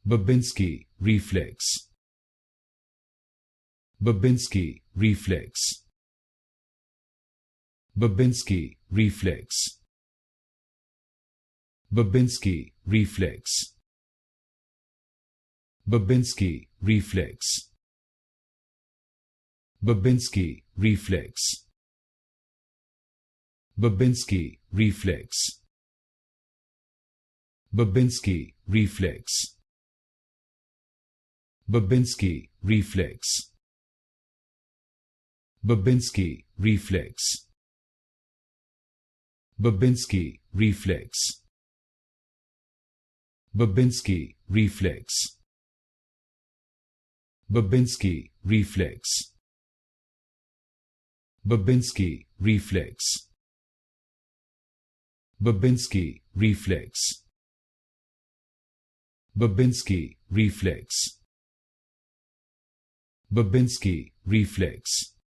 Babinski Reflex. Babinski Reflex. Babinski Reflex. Babinski Reflex. Babinski Reflex. Babinski Reflex. Babinski Reflex. Babinski Reflex. Babinski Reflex. Babinski Reflex. Babinski Reflex. Babinski Reflex. Babinski Reflex. Babinski Reflex. Babinski Reflex. Babinski Reflex. Babinski Reflex.